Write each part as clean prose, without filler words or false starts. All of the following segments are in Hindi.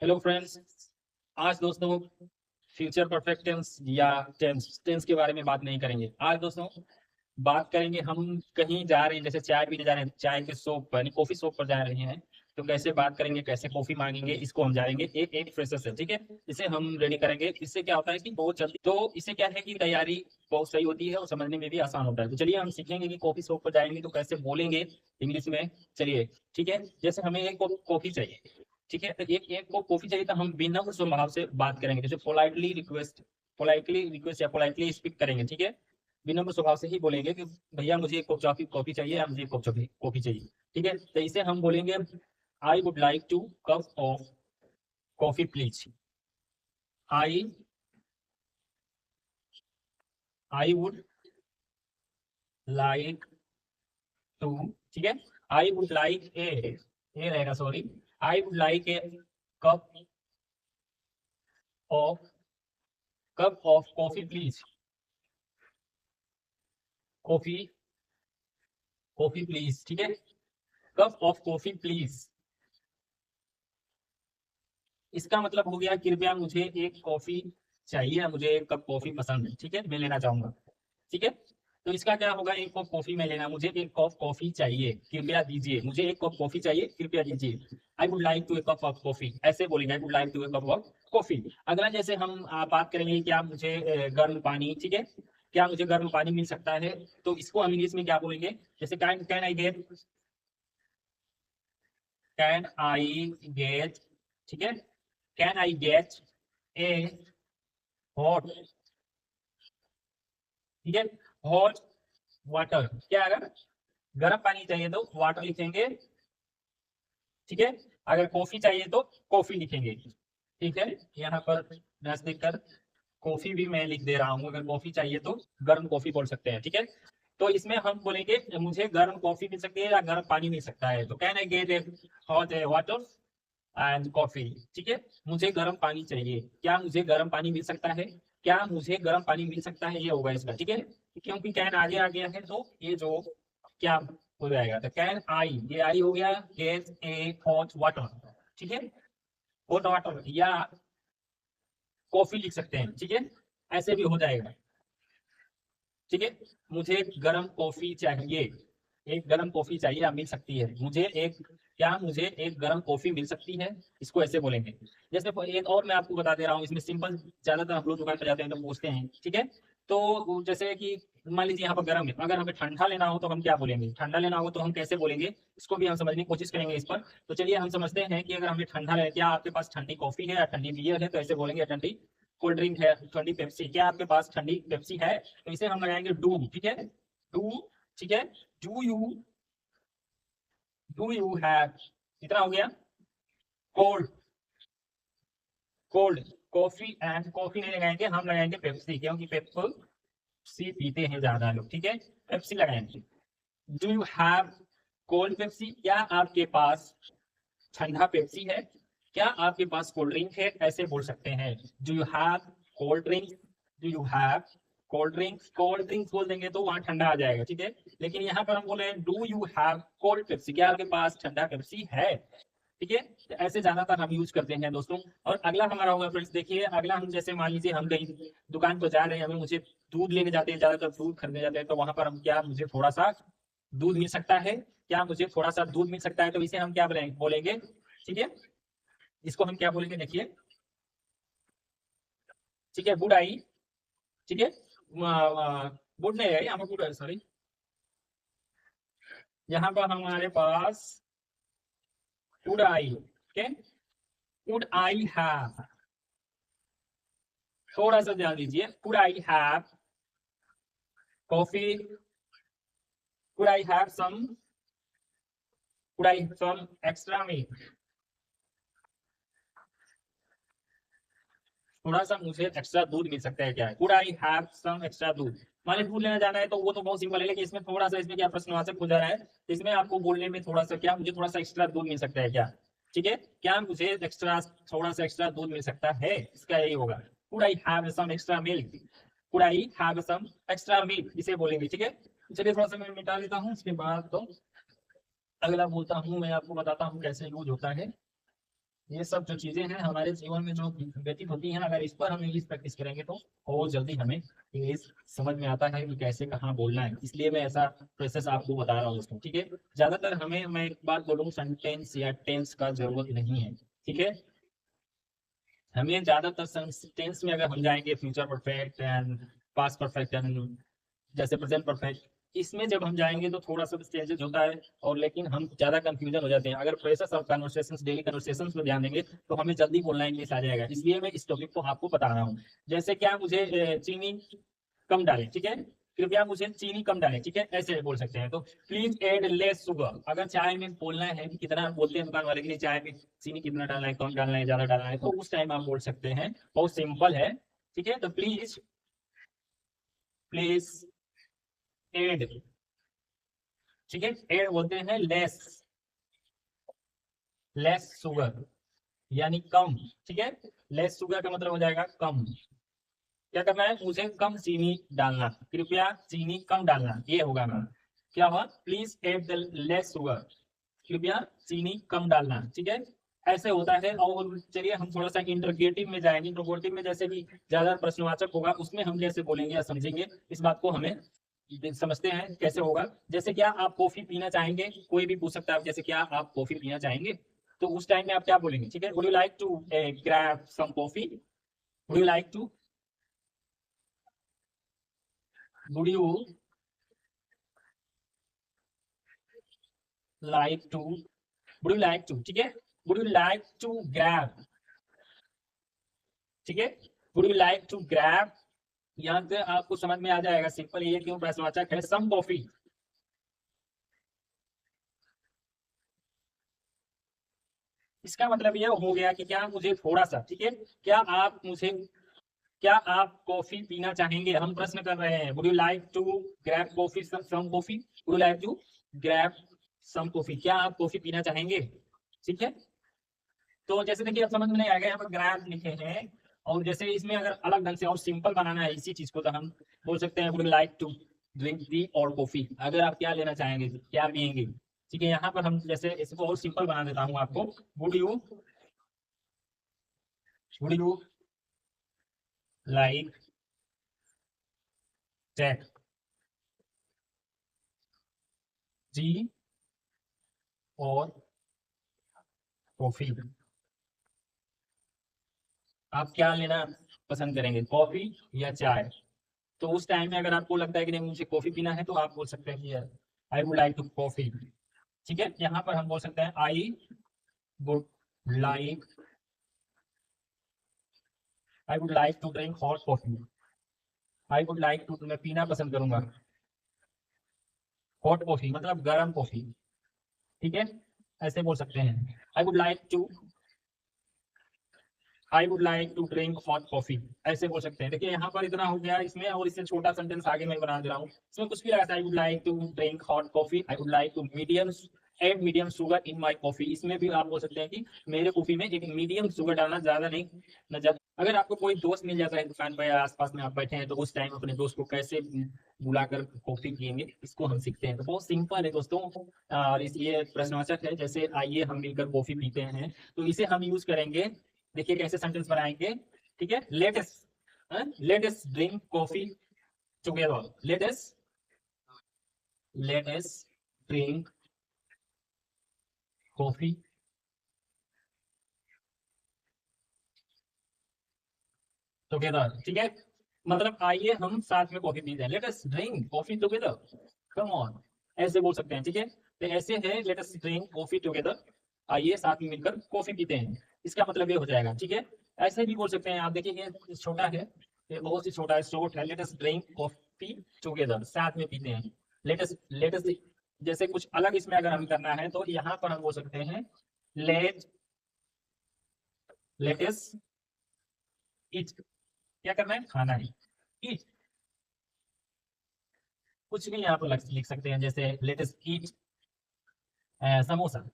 Hello friends. आज दोस्तों फ्यूचर परफेक्ट टेंस या टेंस टेंस के बारे में बात नहीं करेंगे। आज दोस्तों बात करेंगे, हम कहीं जा रहे हैं, जैसे चाय पीने जा रहे हैं, चाय के शॉप पर यानी कॉफी शॉप पर जा रहे हैं, तो कैसे बात करेंगे, कैसे कॉफी मांगेंगे, इसको हम जानेंगे एक एक प्रोसेस है। ठीक है, इसे हम रेडी करेंगे। इससे क्या होता है कि बहुत जल्दी, तो इससे क्या है कि तैयारी बहुत सही होती है और समझने में भी आसान होता है। तो चलिए हम सीखेंगे कि कॉफी शॉप पर जाएंगे तो कैसे बोलेंगे इंग्लिश में। चलिए ठीक है, जैसे हमें एक कॉफी चाहिए। ठीक है, तो एक एक को कॉफी चाहिए तो हम विनम्र स्वभाव से बात करेंगे, जैसे पोलाइटली रिक्वेस्ट या पोलाइटली स्पीक करेंगे। ठीक है, विनम्र स्वभाव से ही बोलेंगे कि भैया मुझे एक कप कॉफी चाहिए या मुझे एक कप कॉफी चाहिए। ठीक है, तो इसे हम बोलेंगे I would like to cup of coffee please. I I would like to, ठीक है, आई वुड लाइक ए रहेगा, sorry, I would like a cup of coffee please. Coffee coffee please, ठीक है, कप ऑफ कॉफी प्लीज। इसका मतलब हो गया कृपया मुझे एक कॉफी चाहिए या मुझे एक कप कॉफी पसंद है। ठीक है, मैं लेना चाहूंगा। ठीक है, तो इसका क्या होगा, एक कप कॉफी में लेना, मुझे एक कप कॉफी चाहिए, कृपया दीजिए, मुझे एक कप कॉफी चाहिए, कृपया दीजिए। I would like to a cup of coffee, ऐसे बोलेंगे, I would like to a cup of coffee. अगला जैसे हम बात करेंगे, क्या मुझे गर्म पानी, ठीक है, क्या मुझे गर्म पानी मिल सकता है, तो इसको हम इंग्लिश में क्या बोलेंगे, जैसे कैन आई गेट, ठीक है, can I get A hot, ठीक है, हॉट वाटर, क्या अगर गर्म पानी चाहिए तो वाटर लिखेंगे। ठीक है, अगर कॉफी चाहिए तो कॉफी लिखेंगे। ठीक है, यहाँ पर नजदीक कर कॉफी भी मैं लिख दे रहा हूँ, अगर कॉफी चाहिए तो गर्म कॉफी बोल सकते हैं। ठीक है, तो इसमें हम बोलेंगे मुझे गर्म कॉफी मिल सकती है या गर्म पानी मिल सकता है, तो can I get A hot water and coffee. ठीक है, मुझे गर्म पानी चाहिए, क्या मुझे गर्म पानी मिल सकता है, क्या मुझे गर्म पानी मिल सकता है, ये होगा इसका। ठीक है, क्योंकि कैन आगे आ गया है तो ये जो क्या हो जाएगा, तो कैन आई, ये आई हो गया, गेट ए हॉट वाटर। ठीक है, हॉट वाटर या कॉफी लिख सकते हैं। ठीक है, ऐसे भी हो जाएगा। ठीक है, मुझे गर्म कॉफी चाहिए, एक गर्म कॉफी चाहिए या मिल सकती है, मुझे एक, क्या मुझे एक गर्म कॉफी मिल सकती है, इसको ऐसे बोलेंगे। जैसे एक और मैं आपको बता दे रहा हूँ, इसमें सिंपल, ज्यादातर हम लोग दुकान पर जाते हैं तो पूछते हैं। ठीक है, तो जैसे कि मान लीजिए यहाँ पर गर्म है, अगर हमें ठंडा लेना हो तो हम क्या बोलेंगे, ठंडा लेना हो तो हम कैसे बोलेंगे, इसको भी हम समझने की कोशिश करेंगे इस पर। तो चलिए हम समझते हैं कि अगर हमें ठंडा लेना, क्या आपके पास ठंडी कॉफी है या ठंडी बियर है, तो ऐसे बोलेंगे ठंडी कोल्ड ड्रिंक है, ठंडी पेप्सी, क्या आपके पास ठंडी पेप्सी है, तो इसे हम लगाएंगे डू। ठीक है, डू, ठीक है, do you do you have, कितना हो गया, cold, cold coffee, and coffee नहीं लगाएंगे, हम लगाएंगे पेप्सी, क्योंकि पेप्सी पीते हैं ज्यादा लोग। ठीक है, पेप्सी लगाएंगे। Do you have cold Pepsi, क्या आपके पास ठंडा पेप्सी है, क्या आपके पास कोल्ड ड्रिंक है, ऐसे बोल सकते हैं। Do you have cold drink, do you have cold drinks बोल देंगे तो वहां ठंडा आ जाएगा। ठीक है, लेकिन यहाँ पर हम बोले do you have cold Pepsi, क्या आपके पास ठंडा पेप्सी है। ठीक है, तो ऐसे ज्यादातर हम यूज करते हैं दोस्तों। और अगला हमारा होगा फ्रेंड्स, देखिए अगला, हम जैसे मान लीजिए हम कहीं दुकान पर जा रहे हैं, हमें मुझे दूध लेने जाते हैं, ज्यादातर दूध खरीदने जाते हैं, तो वहां पर हम क्या, मुझे थोड़ा सा दूध मिल सकता है, क्या मुझे थोड़ा सा दूध मिल सकता है, तो इसे हम क्या बोलेंगे। ठीक है, इसको हम क्या बोलेंगे, देखिए, ठीक है, गुड आई, ठीक है, गुड नहीं है यहाँ पर, गुड, सॉरी, यहाँ पर हमारे पास गुड आई, ठीक है, गुड आई हैव, थोड़ा सा ध्यान दीजिए, good I have coffee, good I have some, good I some extra milk, थोड़ा सा मुझे एक्स्ट्रा दूध मिल सकता है क्या, could I have some extra दूध। मान लीजिए दूध लेना जाना है तो वो तो बहुत सिंपल है, लेकिन इसमें थोड़ा सा, इसमें क्या प्रश्नवाचक हो जा रहा है, इसमें आपको बोलने में थोड़ा सा, क्या मुझे थोड़ा सा एक्स्ट्रा दूध मिल सकता है क्या। ठीक है, क्या मुझे एक्स्ट्रा, थोड़ा सा एक्स्ट्रा दूध मिल सकता है, इसका यही होगा, could I have some extra milk, could I have some extra milk, इसे बोलेंगे। ठीक है, चलिए थोड़ा सा मैं मिटा लेता हूँ, उसके बाद तो अगला बोलता हूँ, मैं आपको बताता हूँ कैसे यूज होता है। ये सब जो चीजें हैं हमारे जीवन में जो व्यतीत होती हैं, अगर इस पर हम इंग्लिश प्रैक्टिस करेंगे तो बहुत जल्दी हमें इंग्लिश समझ में आता है कि कैसे कहाँ बोलना है। इसलिए मैं ऐसा प्रोसेस आपको बता रहा हूँ दोस्तों, ठीक है। ज्यादातर हमें, मैं एक बात बोलूँ, सेंटेंस या टेंस का जरूरत नहीं है, ठीक है। हमें ज्यादातर सेंटेंस में अगर हम जाएंगे, future perfect and past perfect and जैसे प्रेजेंट परफेक्ट, इसमें जब हम जाएंगे तो थोड़ा सा चेंजेस होता है, और लेकिन हम ज्यादा कंफ्यूजन हो जाते हैं। अगर फ्रेशर्स और कन्वर्सेशंस, डेली कन्वर्सेशंस में ध्यान देंगे तो हमें जल्दी बोलना इंग्लिश आ जाएगा। इसलिए मैं इस टॉपिक को आपको बता रहा हूँ। जैसे क्या, मुझे चीनी कम डालें, ठीक है। कृपया मुझे चीनी कम डालें, ठीक है, ऐसे बोल सकते हैं। तो प्लीज एड लेस शुगर, अगर चाय में बोलना है कि कितना, बोलते हैं दुकान वाले के लिए चाय में चीनी कितना डालना है, कम डालना है, ज्यादा डालना है, तो उस टाइम आप बोल सकते हैं। बहुत सिंपल है, ठीक है। तो प्लीज, प्लीज एड, ठीक है, एड बोलते हैं लेस, लेस शुगर यानी कम, ठीक है। लेस शुगर का मतलब हो जाएगा कम। क्या करना है, मुझे कम चीनी डालना, कृपया चीनी कम डालना, ये होगा ना। क्या हुआ, please add the less sugar, कृपया चीनी कम डालना, ठीक है। ऐसे होता है। और चलिए हम थोड़ा सा इंटरोगेटिव में जाएंगे। इंटरोगेटिव में जैसे कि ज्यादा प्रश्नवाचक होगा, उसमें हम जैसे बोलेंगे या समझेंगे, इस बात को हमें समझते हैं कैसे होगा। जैसे क्या आप कॉफी पीना चाहेंगे, कोई भी पूछ सकता है, जैसे क्या आप कॉफी पीना चाहेंगे, तो उस टाइम में आप क्या बोलेंगे, ठीक है। Would you like to grab some coffee, would you like to, would you like to, would you like to, ठीक है। Would you like to grab, ठीक है, would you like to grab. यहाँ से आपको समझ में आ जाएगा, सिंपल ये क्यों प्रश्नवाचक है, सम कॉफी। इसका मतलब ये हो गया कि क्या मुझे थोड़ा सा, ठीक है, क्या आप मुझे, क्या आप कॉफी पीना चाहेंगे, हम प्रश्न कर रहे हैं। Would you like to grab coffee, some coffee, would you like to grab some coffee, क्या आप कॉफी पीना चाहेंगे, ठीक है। तो जैसे देखिए अब समझ में नहीं आएगा, यहाँ पर ग्रैब लिखे हैं, और जैसे इसमें अगर अलग ढंग से और सिंपल बनाना है इसी चीज को, तो हम बोल सकते हैं would you like to drink tea और कॉफी, अगर आप क्या लेना चाहेंगे, क्या पियेंगे, ठीक है। यहाँ पर हम जैसे इसको और सिंपल बना देता हूँ आपको, would you, would you like take tea और कॉफी, आप क्या लेना पसंद करेंगे, कॉफी या चाय। तो उस टाइम में अगर आपको लगता है कि नहीं मुझे कॉफी पीना है, तो आप बोल सकते हैं कि I would like to coffee, ठीक है। यहाँ पर हम बोल सकते हैं I would like, I would like to drink hot coffee, I would like to, मैं पीना पसंद करूंगा हॉट कॉफी, मतलब गर्म कॉफी, ठीक है, ऐसे बोल सकते हैं। I would like to, I would like to drink hot coffee, ऐसे बोल सकते हैं। देखिए यहाँ पर इतना हो गया इसमें, और इससे छोटा सेंटेंस आगे मैं बना दे रहा हूँ। इसमें कुछ भी लगा, I would like to drink hot coffee, I would like to medium add medium sugar in my coffee, इसमें भी आप बोल सकते हैं कि मेरे कॉफी में एक मीडियम शुगर डालना, ज्यादा नहीं न ज्यादा। अगर आपको कोई दोस्त मिल जाता है दुकान पर या आसपास में आप बैठे हैं, तो उस टाइम अपने दोस्त को कैसे बुलाकर कॉफी पियेंगे, इसको हम सीखते हैं। तो बहुत सिंपल है दोस्तों, और इसलिए प्रश्नवाचक है। जैसे आइए हम मिलकर कॉफी पीते हैं, तो इसे हम यूज करेंगे। देखिए कैसे सेंटेंस बनाएंगे, ठीक है। Let us drink coffee together, let अस ड्रिंक कॉफी टुगेदर, ठीक है। मतलब आइए हम साथ में कॉफी पीते हैं, let us drink coffee together, come on, ऐसे बोल सकते हैं, ठीक है। तो ऐसे है, let us drink coffee together, आइए साथ में मिलकर कॉफी पीते हैं, इसका मतलब ये हो जाएगा, ठीक है। ऐसे भी बोल सकते हैं आप, देखिए ये छोटा है, ये बहुत ही छोटा है, शॉर्ट है, let us drink coffee together, साथ में पीते हैं। लेट अस जैसे कुछ अलग इसमें अगर हम करना है, तो यहाँ पर हम बोल सकते हैं लेट लेट अस ईट, क्या करना है, खाना है, ईट, कुछ भी यहाँ पर लिख सकते हैं, जैसे let us eat samosa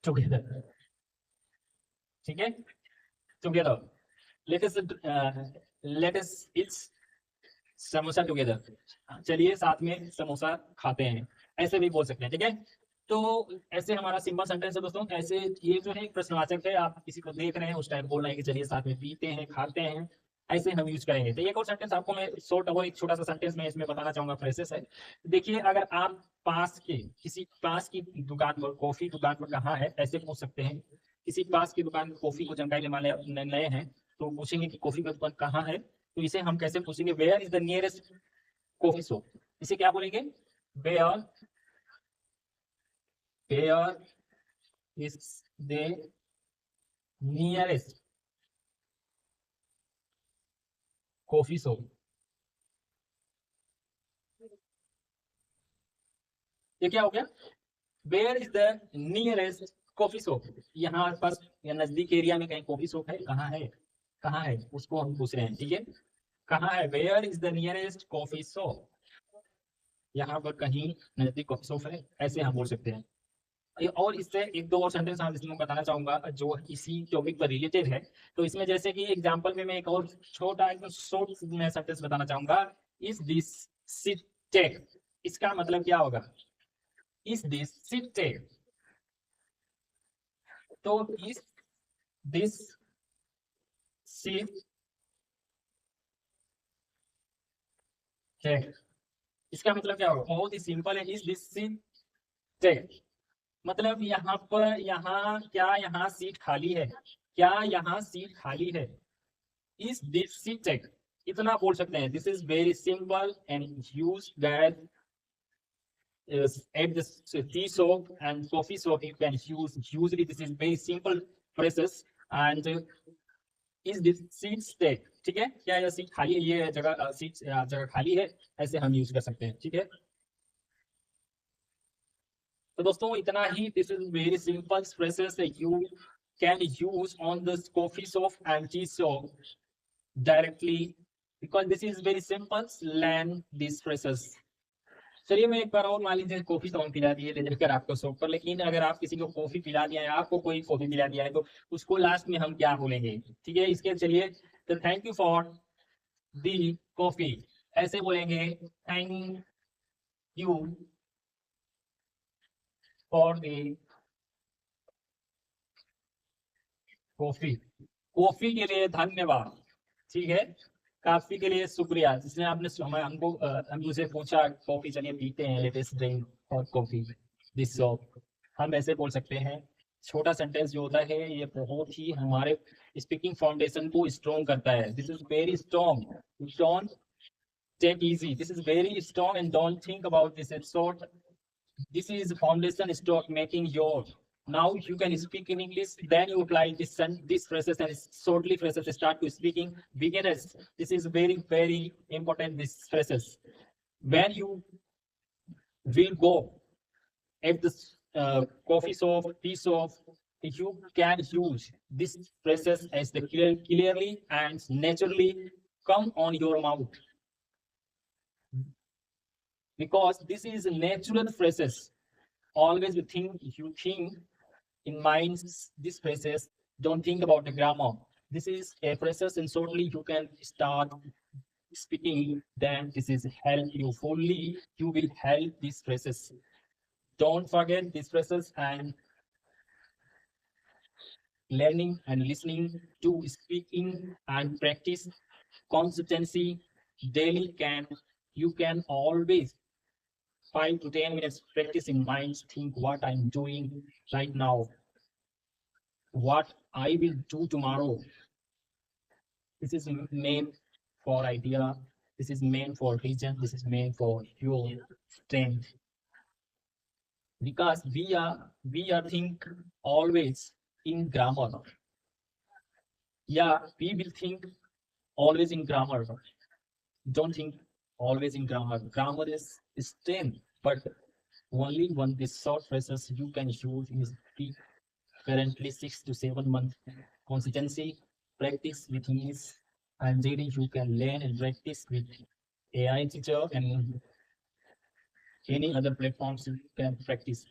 together, ठीक है, together, let us let us eat samosa together, चलिए साथ में समोसा खाते हैं, ऐसे भी बोल सकते हैं, ठीक है। तो ऐसे हमारा सिंपल सेंटेंस है दोस्तों। ऐसे ये जो है एक प्रश्नवाचक है, आप किसी को देख रहे हैं उस टाइम बोल रहे हैं कि चलिए साथ में पीते हैं खाते हैं, ऐसे हम यूज करेंगे। तो एक और सेंटेंस आपको मैं शॉर्ट और एक छोटा सा सेंटेंस में इसमें बताना चाहूंगा, फ्रेसेस है। देखिए, अगर आप पास के किसी पास की दुकान पर, कॉफी दुकान पर कहाँ है, ऐसे पूछ सकते हैं। किसी पास की दुकान में कॉफी को जानकारी लेने नए हैं तो पूछेंगे कि कॉफी का दुकान कहाँ है, तो इसे हम कैसे पूछेंगे, where is the nearest coffee shop. इसे क्या बोलेंगे, where where is the nearest coffee shop. ये क्या हो गया, where is the nearest coffee shop. यहाँ पास या नजदीक एरिया में कहीं कॉफी शॉप है, कहाँ है, कहाँ है, उसको हम पूछ रहे हैं। ठीक है, कहाँ है, where is the nearest coffee shop, यहाँ पर कहीं नजदीक कॉफी शॉप है, ऐसे हम बोल सकते हैं। और इससे एक दो और सेंटेंस हम इसमें बताना चाहूंगा जो इसी टॉपिक पर रिलेटेड है। तो इसमें जैसे कि एग्जांपल में मैं एक और छोटा एकदम शॉर्ट में सेंटेंस बताना चाहूंगा, इज दिस सिटेक। इसका मतलब क्या होगा, इज दिस सिटेक। तो इज दिस सिटेक, इसका मतलब क्या होगा, बहुत ही सिंपल है, इज दिस सिटेक। मतलब यहाँ पर, यहाँ क्या, यहाँ सीट खाली है, क्या यहाँ सीट खाली है, इज दिस सीटेड, इतना बोल सकते हैं। This is very simple and use that at the tea shop and coffee shop you can use, usually this is very simple phrases and is this seat stay। ठीक है, क्या यह सीट खाली है, ये जगह सीट जगह खाली है, ऐसे हम यूज कर सकते हैं। ठीक है, तो दोस्तों इतना ही, this is very simple phrases that you can use on the coffee shop and tea shop directly because this is very simple, learn these phrases। चलिए, मैं एक बार और, मान लीजिए कॉफी तो हम पिला दिए ले जाकर आपको शॉप पर, लेकिन अगर आप किसी को कॉफी पिला दिया है, आपको कोई कॉफी पिला दिया है, तो उसको लास्ट में हम क्या बोलेंगे। ठीक है, इसके चलिए, तो thank you for the coffee, ऐसे बोलेंगे, thank you for the coffee, coffee के लिए धन्यवाद। ठीक है, काफी के लिए शुक्रिया, जिसने आपने हमको मुझे पूछा कॉफी चलिए पीते हैं, लेटेस्ट ड्रिंक और कॉफी दिस शॉप, हम ऐसे बोल सकते हैं। छोटा सेंटेंस जो होता है ये बहुत ही हमारे स्पीकिंग फाउंडेशन को स्ट्रॉन्ग करता है। This is very strong, don't take easy, this is very strong and don't think about this is short, this is foundation stock making your, now you can speak in English, then you apply this phrases and shortly phrases start to speaking beginners, this is very very important, this phrases when you will go at the coffee shop, tea shop, you can use this phrases as the clearly and naturally come on your mouth because this is natural phrases. Always you think in minds these phrases, don't think about the grammar. This is a phrases and shortly you can start speaking, then this is help you fully, you will help these phrases. Don't forget these phrases and learning and listening to speaking and practice consistency daily can, you can always 5 to 10 minutes practice in minds, think what I'm doing right now, what I will do tomorrow. This is meant for idea, this is meant for vision, this is meant for your strength. Because we are think always in grammar. Yeah, we will think always in grammar. Don't think always in grammar. Grammar is strength, but only one these short phrases you can use is currently 6 to 7 months consistency, practice with ease, and reading you can learn and practice with AI teacher and any other platforms you can practice.